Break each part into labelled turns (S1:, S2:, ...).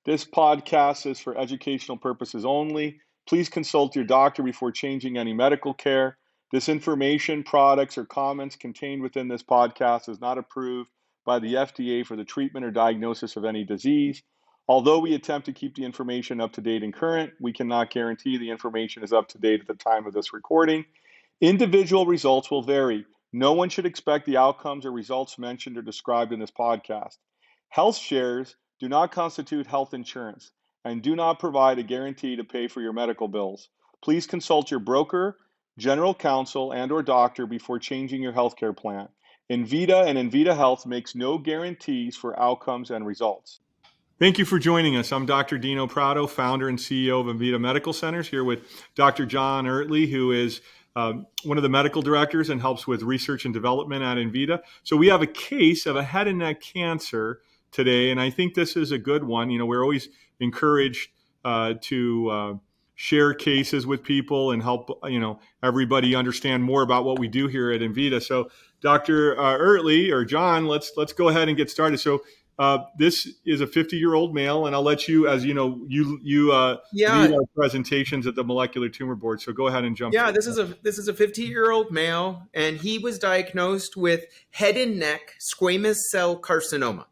S1: This podcast is for educational purposes only. Please consult your doctor before changing any medical care. This information, products, or comments contained within this podcast is not approved by the FDA for the treatment or diagnosis of any disease. Although we attempt to keep the information up to date and current, we cannot guarantee the information is up to date at the time of this recording. Individual results will vary. No one should expect the outcomes or results mentioned or described in this podcast. Health shares do not constitute health insurance and do not provide a guarantee to pay for your medical bills. Please consult your broker, general counsel, and/or doctor before changing your healthcare plan. Envita and Envita Health makes no guarantees for outcomes and results. Thank you for joining us. I'm Dr. Dino Prato, founder and CEO of Envita Medical Centers, here with Dr. John Oertle, who is one of the medical directors and helps with research and development at Envita. So we have a case of a head and neck cancer today, and I think this is a good one. You know, we're always encouraged to share cases with people and help, everybody understand more about what we do here at Envita. So Dr. Oertle, or John, let's go ahead and get started. So this is a 50-year-old male, and I'll let you, as you know, you lead our presentations at the Molecular Tumor Board. So go ahead and jump.
S2: Yeah, this is a 50-year-old male, and he was diagnosed with head and neck squamous cell carcinoma.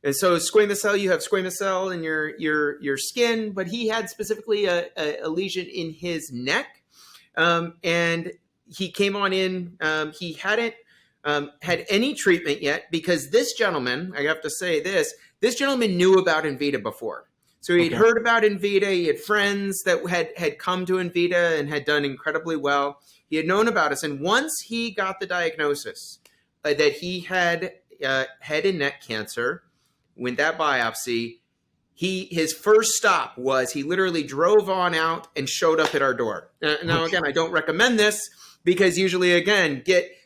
S2: And so squamous cell, you have squamous cell in your skin, but he had specifically a lesion in his neck, and he came on in. He hadn't had any treatment yet, because this gentleman, I have to say this gentleman knew about Envita before. So he'd heard about Envita. He had friends that had come to Envita and had done incredibly well. He had known about us. And once he got the diagnosis that he had head and neck cancer, with that biopsy, his first stop was he literally drove on out and showed up at our door. Now, again, I don't recommend this, because usually, again,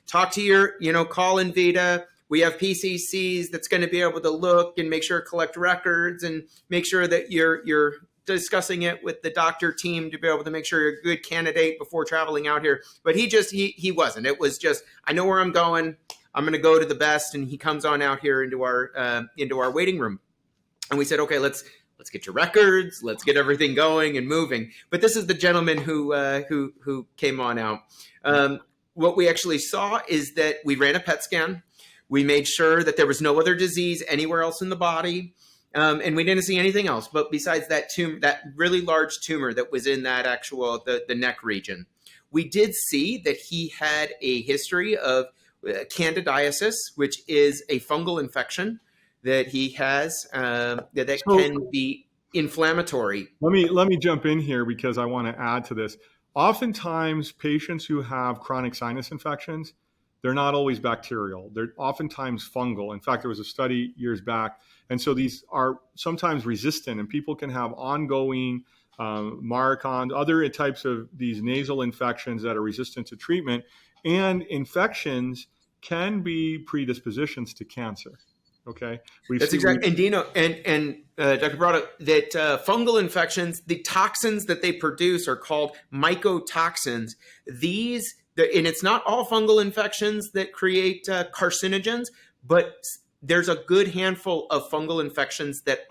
S2: talk to call Envita. We have PCCs that's going to be able to look and make sure collect records and make sure that you're discussing it with the doctor team to be able to make sure you're a good candidate before traveling out here. But he wasn't. It was just, I know where I'm going. I'm going to go to the best. And he comes on out here into our waiting room. And we said, okay, let's get your records. Let's get everything going and moving. But this is the gentleman who came on out. What we actually saw is that we ran a PET scan. We made sure that there was no other disease anywhere else in the body. And we didn't see anything else. But besides that tumor, that really large tumor that was in that the neck region, we did see that he had a history of candidiasis, which is a fungal infection that he has that can be inflammatory.
S1: Let me jump in here, because I want to add to this. Oftentimes, patients who have chronic sinus infections, they're not always bacterial. They're oftentimes fungal. In fact, there was a study years back. And so these are sometimes resistant, and people can have ongoing Maricon, other types of these nasal infections that are resistant to treatment. And infections can be predispositions to cancer. Okay,
S2: that's exactly. And Dino and Dr. Prato, that fungal infections, the toxins that they produce are called mycotoxins. And it's not all fungal infections that create carcinogens, but there's a good handful of fungal infections that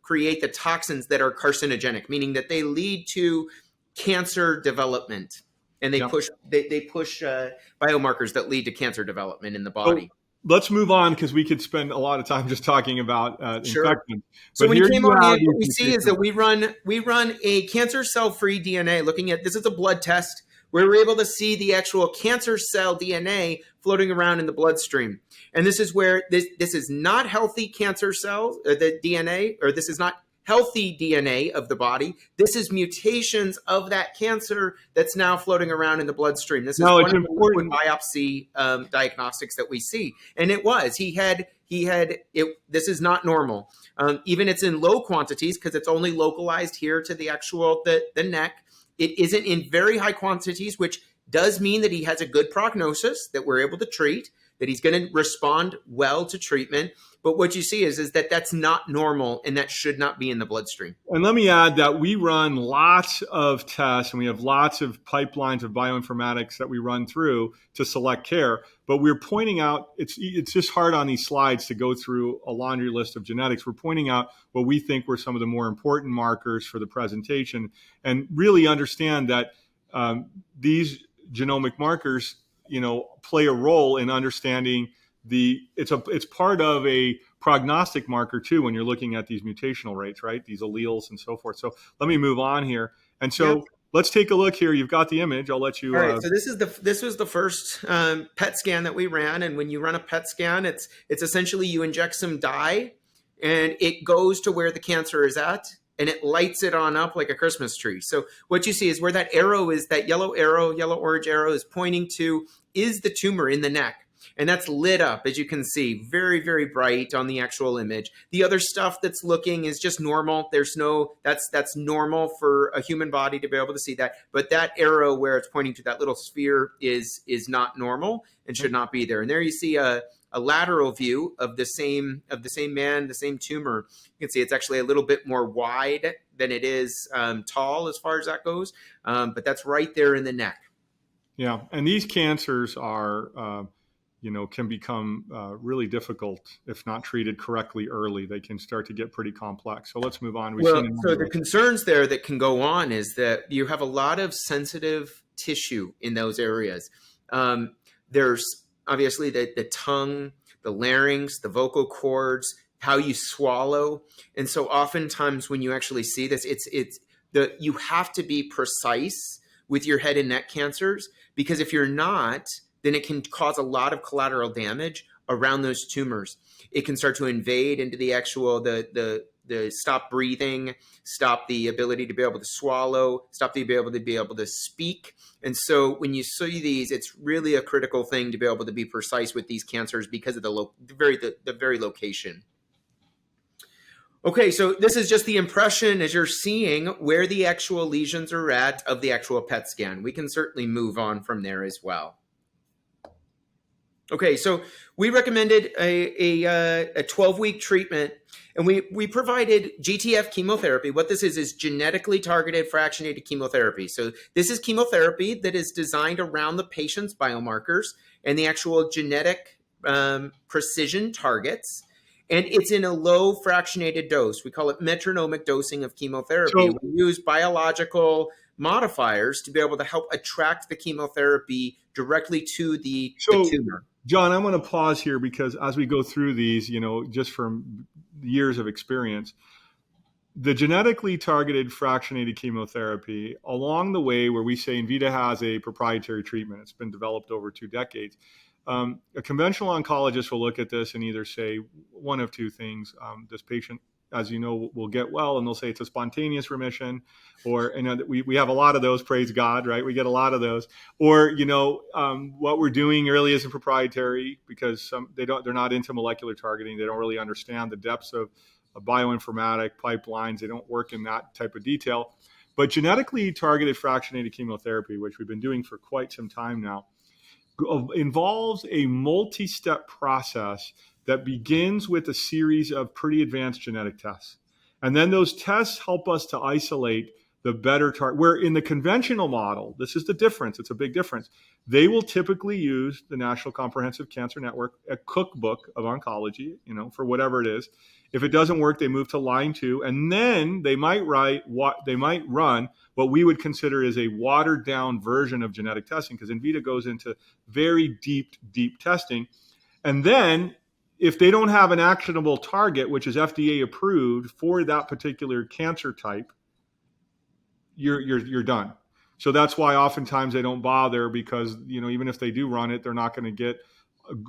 S2: create the toxins that are carcinogenic, meaning that they lead to cancer development, and they push biomarkers that lead to cancer development in the body.
S1: Let's move on, because we could spend a lot of time just talking about infections.
S2: So when you came on in, what we see is that we run a cancer cell-free DNA. Looking at this is a blood test where we're able to see the actual cancer cell DNA floating around in the bloodstream. And this is where this is not healthy cancer cells, the DNA, or this is not healthy DNA of the body. This is mutations of that cancer that's now floating around in the bloodstream. This is one of the liquid biopsy diagnostics that we see. And it was, he had it. This is not normal. Even it's in low quantities, because it's only localized here to the actual, the neck. It isn't in very high quantities, which does mean that he has a good prognosis that we're able to treat. that he's going to respond well to treatment. But what you see is that that's not normal, and that should not be in the bloodstream.
S1: And let me add that we run lots of tests and we have lots of pipelines of bioinformatics that we run through to select care. But we're pointing out, it's just hard on these slides to go through a laundry list of genetics. We're pointing out what we think were some of the more important markers for the presentation, and really understand that these genomic markers, play a role in understanding it's part of a prognostic marker too when you're looking at these mutational rates, right? These alleles and so forth. So let me move on here. And so let's take a look here. You've got the image. I'll let you.
S2: All right. So this was the first PET scan that we ran, and when you run a PET scan, it's essentially you inject some dye, and it goes to where the cancer is at, and it lights it on up like a Christmas tree. So what you see is where that arrow is, that yellow orange arrow is pointing to is the tumor in the neck. And that's lit up, as you can see, very, very bright on the actual image. The other stuff that's looking is just normal. That's normal for a human body to be able to see that. But that arrow where it's pointing to that little sphere is not normal and should not be there. And there you see a lateral view of the same man, the same tumor. You can see it's actually a little bit more wide than it is tall as far as that goes. But that's right there in the neck.
S1: Yeah, and these cancers are can become really difficult if not treated correctly early. They can start to get pretty complex. So let's move on.
S2: So the concerns there that can go on is that you have a lot of sensitive tissue in those areas. There's obviously the tongue, the larynx, the vocal cords, how you swallow. And so oftentimes when you actually see this, you have to be precise with your head and neck cancers, because if you're not, then it can cause a lot of collateral damage around those tumors. It can start to invade into the actual, the stop breathing, stop the ability to be able to swallow, stop the ability to be able to speak. And so when you see these, it's really a critical thing to be able to be precise with these cancers because of the very location. Okay, so this is just the impression as you're seeing where the actual lesions are at of the actual PET scan. We can certainly move on from there as well. Okay, so we recommended a 12-week treatment, and we provided GTF chemotherapy. What this is genetically targeted fractionated chemotherapy. So this is chemotherapy that is designed around the patient's biomarkers and the actual genetic precision targets, and it's in a low fractionated dose. We call it metronomic dosing of chemotherapy.
S1: So,
S2: we use biological modifiers to be able to help attract the chemotherapy directly to the tumor.
S1: John, I'm going to pause here because as we go through these, just from years of experience, the genetically targeted fractionated chemotherapy, along the way where we say Envita has a proprietary treatment, it's been developed over 2 decades. A conventional oncologist will look at this and either say one of two things. This patient, as you know, will get well, and they'll say it's a spontaneous remission, or we have a lot of those, praise God, right? We get a lot of those. Or what we're doing really isn't proprietary because they're not into molecular targeting. They don't really understand the depths of bioinformatic pipelines. They don't work in that type of detail. But genetically targeted fractionated chemotherapy, which we've been doing for quite some time now, involves a multi-step process that begins with a series of pretty advanced genetic tests. And then those tests help us to isolate the better target. Where in the conventional model, this is the difference, it's a big difference. They will typically use the National Comprehensive Cancer Network, a cookbook of oncology, for whatever it is. If it doesn't work, they move to line 2, and then they might run what we would consider is a watered down version of genetic testing, because Envita goes into very deep testing. And then if they don't have an actionable target, which is FDA approved for that particular cancer type, you're done. So that's why oftentimes they don't bother, because even if they do run it, they're not going to get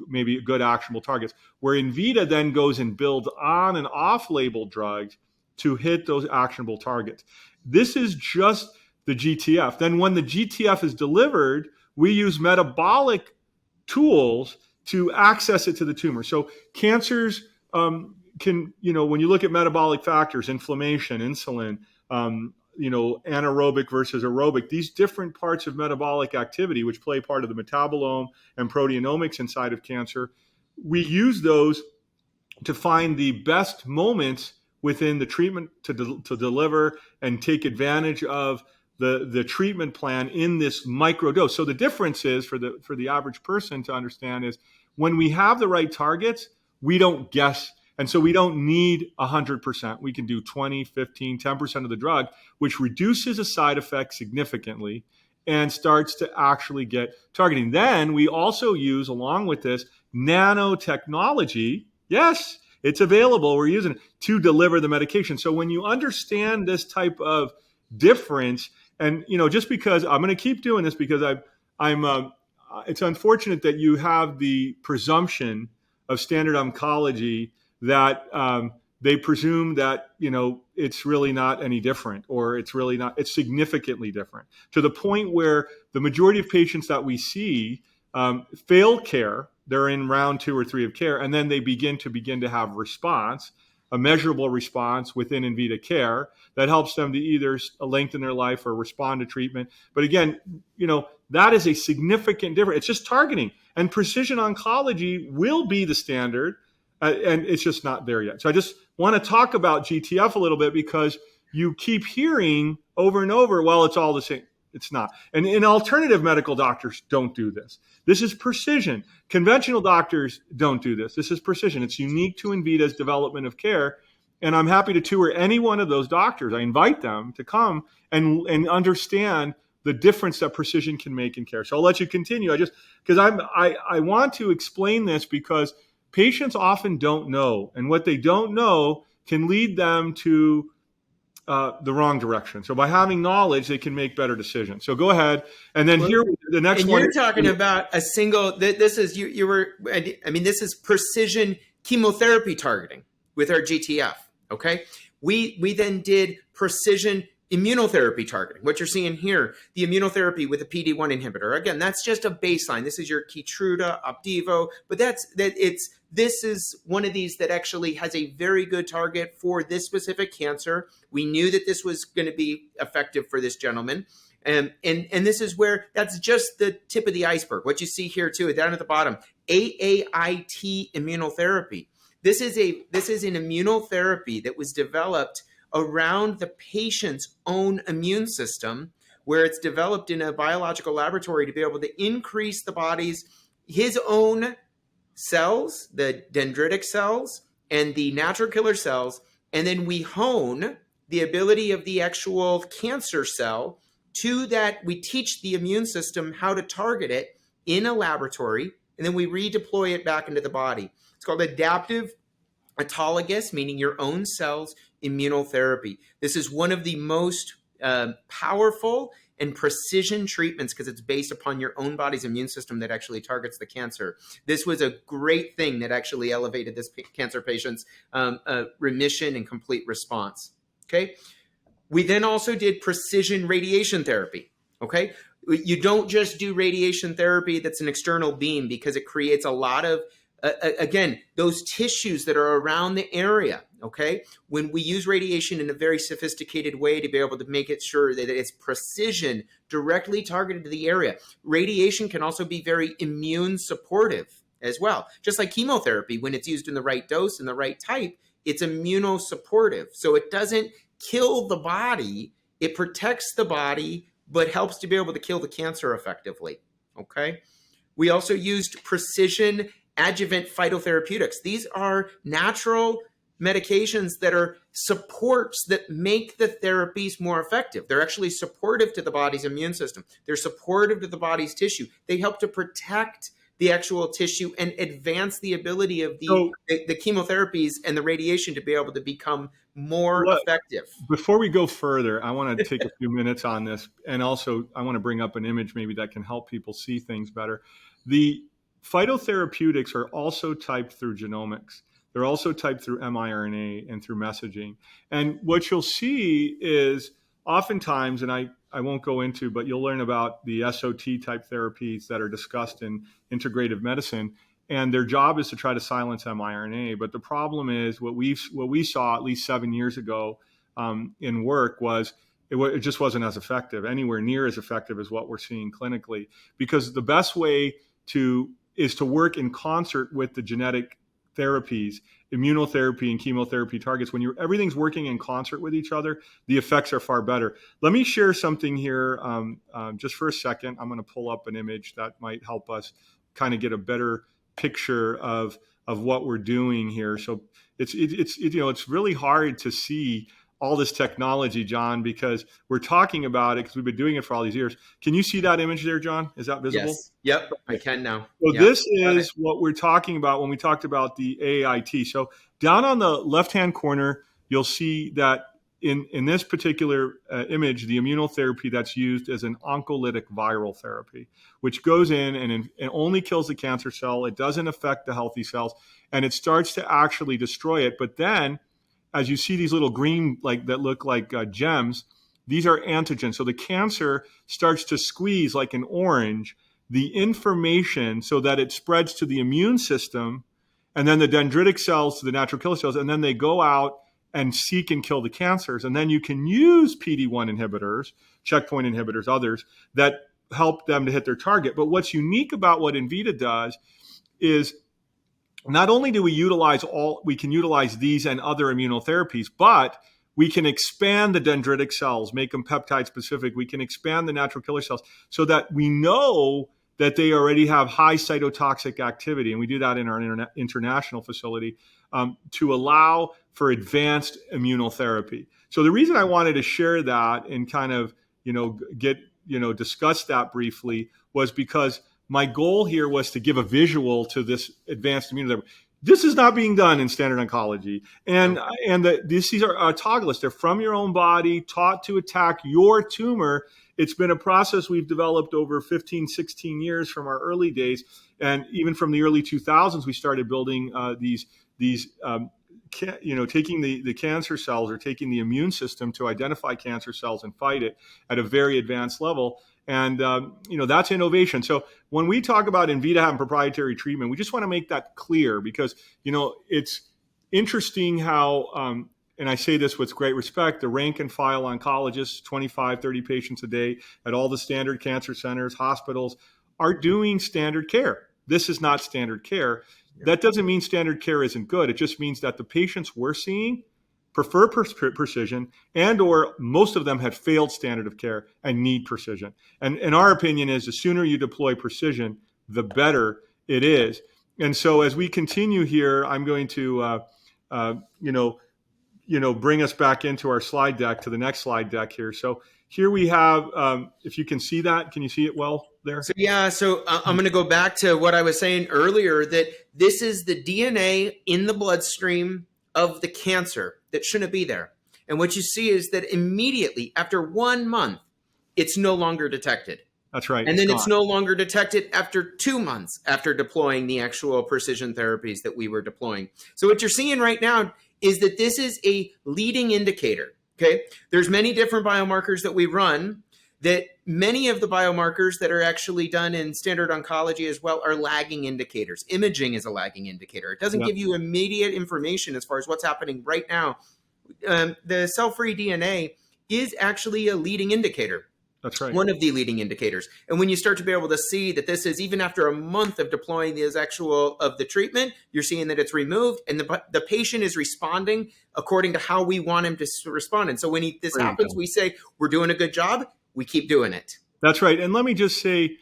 S1: maybe good actionable targets. Where Envita then goes and builds on and off-label drugs to hit those actionable targets. This is just the GTF. Then when the GTF is delivered, we use metabolic tools to access it to the tumor. So cancers can, when you look at metabolic factors, inflammation, insulin, anaerobic versus aerobic, these different parts of metabolic activity, which play part of the metabolome and proteomics inside of cancer, we use those to find the best moments within the treatment to deliver and take advantage of the treatment plan in this micro dose. So the difference is for the average person to understand is when we have the right targets, we don't guess. And so we don't need 100%. We can do 20, 15, 10% of the drug, which reduces a side effect significantly and starts to actually get targeting. Then we also use, along with this, nanotechnology. Yes, it's available. We're using it to deliver the medication. So when you understand this type of difference, and just because I'm going to keep doing this because it's unfortunate that you have the presumption of standard oncology that they presume that it's really not any different, or it's significantly different, to the point where the majority of patients that we see fail care. They're in round 2 or 3 of care, and then they begin to have response, a measurable response within Envita care that helps them to either lengthen their life or respond to treatment. But again, that is a significant difference. It's just targeting, and precision oncology will be the standard, and it's just not there yet. So I just want to talk about GTF a little bit because you keep hearing over and over, well, it's all the same. It's not. And alternative medical doctors don't do this. This is precision. Conventional doctors don't do this. This is precision. It's unique to Envita's development of care. And I'm happy to tour any one of those doctors. I invite them to come and understand the difference that precision can make in care. So I'll let you continue. I want to explain this because patients often don't know. And what they don't know can lead them to the wrong direction. So by having knowledge, they can make better decisions. So go ahead. And then the next one.
S2: You're talking about a single, this is, this is precision chemotherapy targeting with our GTF. Okay. We then did precision immunotherapy targeting. What you're seeing here, the immunotherapy with a PD-1 inhibitor. Again, that's just a baseline. This is your Keytruda, Opdivo, but this is one of these that actually has a very good target for this specific cancer. We knew that this was going to be effective for this gentleman. And this is where that's just the tip of the iceberg. What you see here too, down at the bottom, AAIT immunotherapy. This is an immunotherapy that was developed around the patient's own immune system, where it's developed in a biological laboratory to be able to increase his own cells, the dendritic cells and the natural killer cells. And then we hone the ability of the actual cancer cell to that. We teach the immune system how to target it in a laboratory, and then we redeploy it back into the body. It's called adaptive autologous, meaning your own cells, immunotherapy. This is one of the most powerful and precision treatments because it's based upon your own body's immune system that actually targets the cancer. This was a great thing that actually elevated this cancer patient's remission and complete response. Okay. We then also did precision radiation therapy. Okay. You don't just do radiation therapy that's an external beam because it creates a lot of again, those tissues that are around the area, okay? When we use radiation in a very sophisticated way to be able to make it sure that it's precision, directly targeted to the area. Radiation can also be very immune supportive as well. Just like chemotherapy, when it's used in the right dose and the right type, it's immunosupportive. So it doesn't kill the body, it protects the body, but helps to be able to kill the cancer effectively, okay? We also used precision adjuvant phytotherapeutics. These are natural medications that are supports that make the therapies more effective. They're actually supportive to the body's immune system. They're supportive to the body's tissue. They help to protect the actual tissue and advance the ability of the chemotherapies and the radiation to be able to become more effective.
S1: Before we go further, I want to take a few minutes on this. And also I want to bring up an image maybe that can help people see things better. The phytotherapeutics are also typed through genomics. They're also typed through miRNA and through messaging. And what you'll see is oftentimes, and I won't go into, but you'll learn about the SOT type therapies that are discussed in integrative medicine. And their job is to try to silence miRNA. But the problem is what we saw at least 7 years ago in work was it just wasn't as effective, anywhere near as effective as what we're seeing clinically, because the best way is to work in concert with the genetic therapies, immunotherapy and chemotherapy targets. When everything's working in concert with each other, the effects are far better. Let me share something here just for a second. I'm going to pull up an image that might help us kind of get a better picture of what we're doing here. So it's really hard to see all this technology, John, because we're talking about it because we've been doing it for all these years. Can you see that image there, John? Is that visible?
S2: Yes. Yep, I can now.
S1: So this is what we're talking about when we talked about the AIT. So down on the left-hand corner, you'll see that in this particular image, the immunotherapy that's used as an oncolytic viral therapy, which goes in and it only kills the cancer cell. It doesn't affect the healthy cells, and it starts to actually destroy it. But then, as you see these little green that look like gems, these are antigens. So the cancer starts to squeeze like an orange the information so that it spreads to the immune system, and then the dendritic cells to the natural killer cells, and then they go out and seek and kill the cancers. And then you can use PD-1 inhibitors, checkpoint inhibitors, others that help them to hit their target. But what's unique about what Envita does is not only do we can utilize these and other immunotherapies, but we can expand the dendritic cells, make them peptide specific. We can expand the natural killer cells so that we know that they already have high cytotoxic activity. And we do that in our international facility to allow for advanced immunotherapy. So the reason I wanted to share that and kind of, discuss that briefly was because my goal here was to give a visual to this advanced immunotherapy. This is not being done in standard oncology. And these are autologous. They're from your own body, taught to attack your tumor. It's been a process we've developed over 15, 16 years from our early days. And even from the early 2000s, we started building taking the cancer cells or taking the immune system to identify cancer cells and fight it at a very advanced level. And, that's innovation. So when we talk about Envita having proprietary treatment, we just want to make that clear because, it's interesting how, and I say this with great respect, the rank and file oncologists, 25, 30 patients a day at all the standard cancer centers, hospitals, are doing standard care. This is not standard care. Yeah. That doesn't mean standard care isn't good. It just means that the patients we're seeing prefer precision, and or most of them have failed standard of care and need precision. And our opinion is the sooner you deploy precision, the better it is. And so as we continue here, I'm going to, bring us back into our slide deck, to the next slide deck here. So here we have, if you can see that, can you see it well there?
S2: So I'm going to go back to what I was saying earlier, that this is the DNA in the bloodstream of the cancer that shouldn't be there. And what you see is that immediately after 1 month, it's no longer detected.
S1: That's right.
S2: And then it's no longer detected after 2 months after deploying the actual precision therapies that we were deploying. So what you're seeing right now is that this is a leading indicator. Okay. There's many different biomarkers that we run, that many of the biomarkers that are actually done in standard oncology as well are lagging indicators. Imaging is a lagging indicator. It doesn't give you immediate information as far as what's happening right now. The cell-free DNA is actually a leading indicator.
S1: That's right.
S2: One of the leading indicators. And when you start to be able to see that this is, even after a month of deploying the treatment, you're seeing that it's removed and the patient is responding according to how we want him to respond. And so when this happens, we say, we're doing a good job. We keep doing it.
S1: That's right. And let me just say,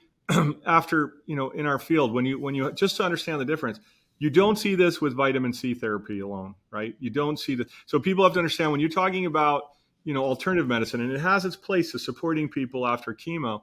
S1: after, in our field, when you just to understand the difference, you don't see this with vitamin C therapy alone, right? You don't see that. So people have to understand when you're talking about, alternative medicine, and it has its place of supporting people after chemo,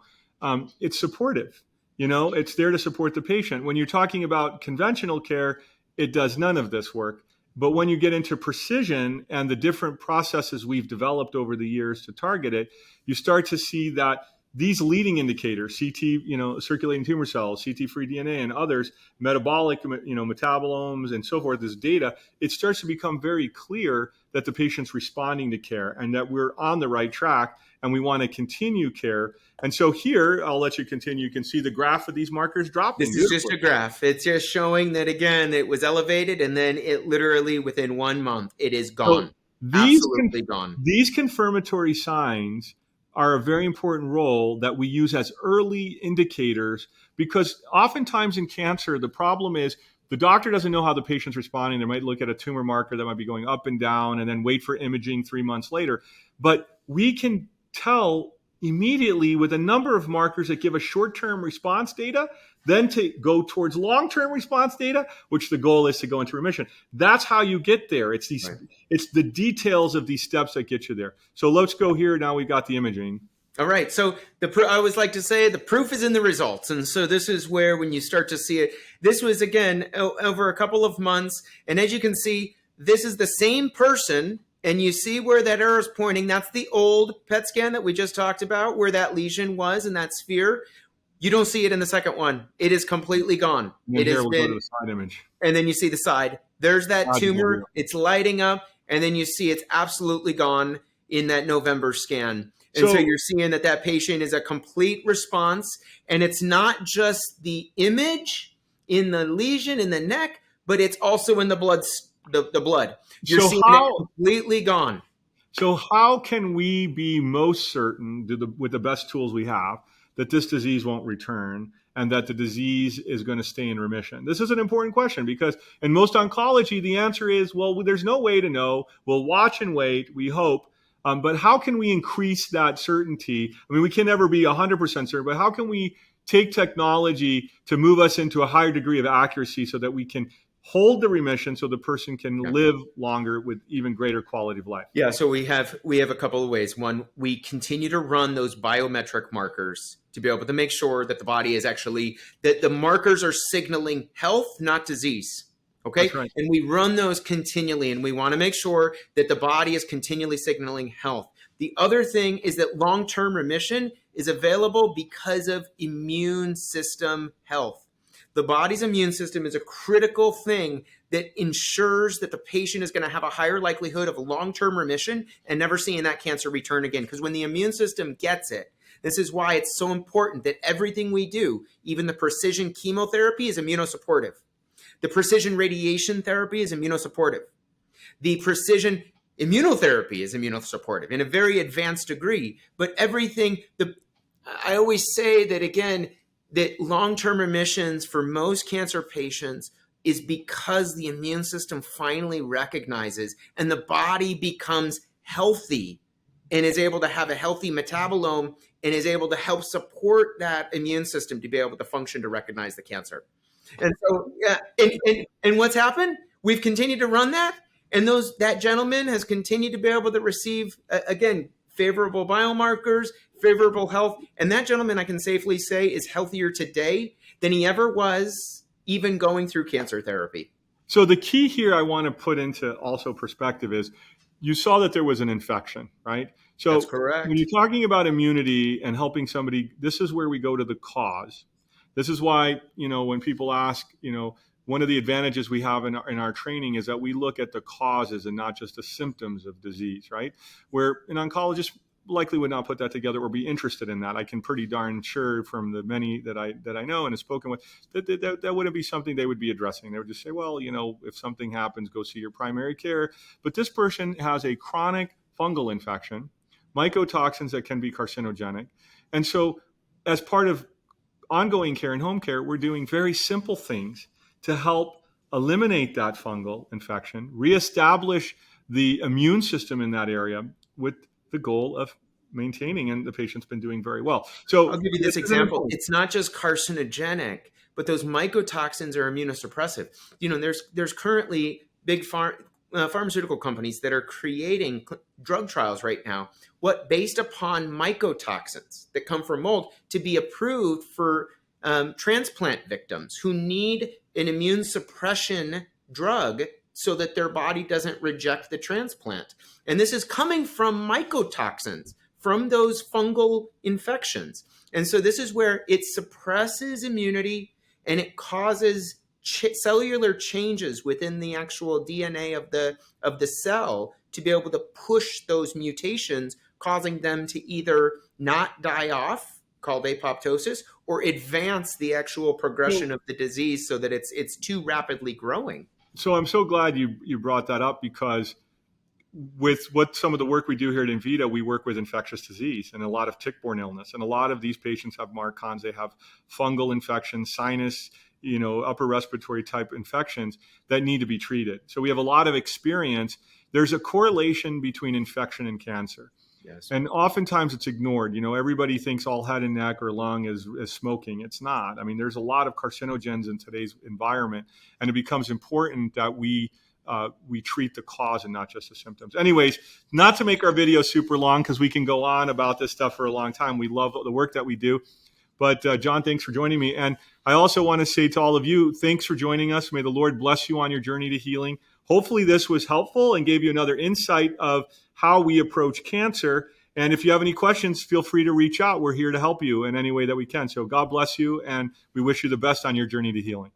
S1: it's supportive. It's there to support the patient. When you're talking about conventional care, it does none of this work. But when you get into precision and the different processes we've developed over the years to target it, you start to see that these leading indicators, CT, circulating tumor cells, CT-free DNA, and others, metabolic, metabolomes, and so forth, this data, it starts to become very clear that the patient's responding to care and that we're on the right track and we want to continue care. And so here, I'll let you continue. You can see the graph of these markers dropping.
S2: This is just a graph. It's just showing that, again, it was elevated and then it literally within 1 month, it is gone.
S1: These
S2: Absolutely gone.
S1: these confirmatory signs are a very important role that we use as early indicators, because oftentimes in cancer, the problem is the doctor doesn't know how the patient's responding. They might look at a tumor marker that might be going up and down and then wait for imaging 3 months later. But we can tell immediately with a number of markers that give us short-term response data, then to go towards long-term response data, which the goal is to go into remission. That's how you get there. It's these, right. It's the details of these steps that get you there. So let's go here. Now we've got the imaging.
S2: All right. So I always like to say the proof is in the results. And so this is where, when you start to see it, this was, again, over a couple of months. And as you can see, this is the same person. And you see where that arrow is pointing. That's the old PET scan that we just talked about, where that lesion was in that sphere. You don't see it in the second one. It is completely gone.
S1: And
S2: it
S1: here
S2: has
S1: we'll
S2: been,
S1: go to the side image.
S2: And then you see the side. There's that tumor. It's lighting up. And then you see it's absolutely gone in that November scan. And so you're seeing that patient is a complete response. And it's not just the image in the lesion in the neck, but it's also in the blood. The blood. You're seeing it completely gone.
S1: So how can we be most certain, with the best tools we have, that this disease won't return and that the disease is going to stay in remission? This is an important question, because in most oncology, the answer is, well, there's no way to know. We'll watch and wait, we hope. But how can we increase that certainty? I mean, we can never be 100% certain, but how can we take technology to move us into a higher degree of accuracy so that we can hold the remission so the person can live longer with even greater quality of life?
S2: Yeah, so we have a couple of ways. One, we continue to run those biometric markers to be able to make sure that the body is actually, that the markers are signaling health, not disease. Okay.
S1: That's right.
S2: And we run those continually, and we want to make sure that the body is continually signaling health. The other thing is that long-term remission is available because of immune system health. The body's immune system is a critical thing that ensures that the patient is going to have a higher likelihood of long-term remission and never seeing that cancer return again. Because when the immune system gets it, this is why it's so important that everything we do, even the precision chemotherapy, is immunosupportive. The precision radiation therapy is immunosupportive. The precision immunotherapy is immunosupportive in a very advanced degree. But everything, I always say that, again, that long-term remissions for most cancer patients is because the immune system finally recognizes and the body becomes healthy and is able to have a healthy metabolome and is able to help support that immune system to be able to function to recognize the cancer. And so, and what's happened? We've continued to run that, and that gentleman has continued to be able to receive, again, favorable biomarkers, favorable health. And that gentleman, I can safely say, is healthier today than he ever was, even going through cancer therapy.
S1: So the key here I want to put into also perspective is, you saw that there was an infection, right? So
S2: that's correct.
S1: When you're talking about immunity and helping somebody, this is where we go to the cause. This is why, when people ask, one of the advantages we have in our training is that we look at the causes and not just the symptoms of disease, right? Where an oncologist likely would not put that together or be interested in that. I can pretty darn sure from the many that I know and have spoken with that wouldn't be something they would be addressing. They would just say, well, if something happens, go see your primary care. But this person has a chronic fungal infection, mycotoxins that can be carcinogenic. And so as part of ongoing care and home care, we're doing very simple things to help eliminate that fungal infection, reestablish the immune system in that area with the goal of maintaining, and the patient's been doing very well. So
S2: I'll give you this example. It's not just carcinogenic, but those mycotoxins are immunosuppressive. There's currently big pharmaceutical companies that are creating drug trials right now, based upon mycotoxins that come from mold, to be approved for transplant victims who need an immune suppression drug so that their body doesn't reject the transplant. And this is coming from mycotoxins, from those fungal infections. And so this is where it suppresses immunity and it causes cellular changes within the actual DNA of the cell to be able to push those mutations, causing them to either not die off, called apoptosis, or advance the actual progression of the disease so that it's too rapidly growing.
S1: So I'm so glad you brought that up, because with what some of the work we do here at Envita, we work with infectious disease and a lot of tick-borne illness. And a lot of these patients have MARCoNS. They have fungal infections, sinus, upper respiratory type infections that need to be treated. So we have a lot of experience. There's a correlation between infection and cancer.
S2: Yes.
S1: And oftentimes it's ignored. Everybody thinks all head and neck or lung is smoking. It's not. I mean, there's a lot of carcinogens in today's environment, and it becomes important that we treat the cause and not just the symptoms. Anyways, not to make our video super long, because we can go on about this stuff for a long time. We love the work that we do. But John, thanks for joining me. And I also want to say to all of you, thanks for joining us. May the Lord bless you on your journey to healing. Hopefully this was helpful and gave you another insight of how we approach cancer. And if you have any questions, feel free to reach out. We're here to help you in any way that we can. So God bless you, and we wish you the best on your journey to healing.